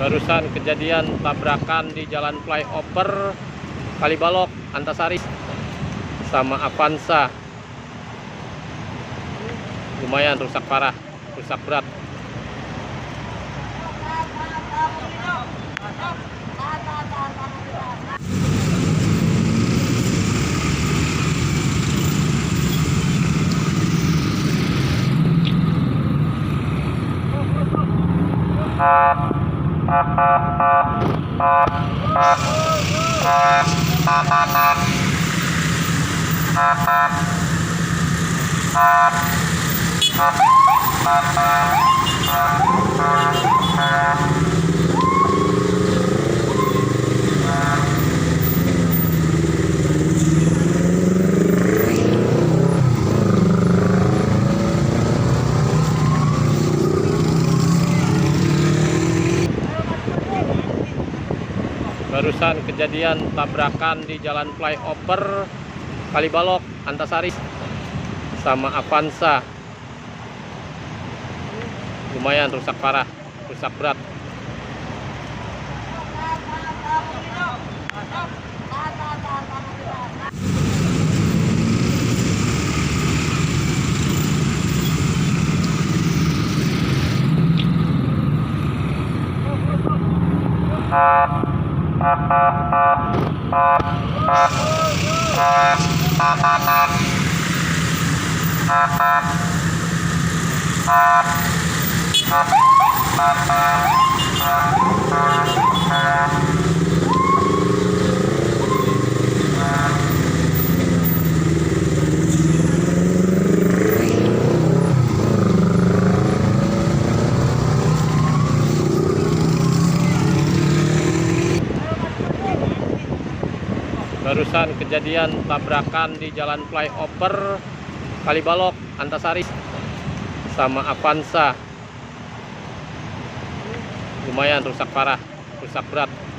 Barusan kejadian tabrakan di jalan flyover Kalibalok Antasari sama Avanza. Lumayan rusak parah, rusak berat. Barusan kejadian tabrakan di jalan flyover Kalibalok Antasari sama Avanza. Lumayan rusak parah, rusak berat. Barusan kejadian tabrakan di jalan flyover Kalibalok Antasari sama Avanza. Lumayan rusak parah, rusak berat.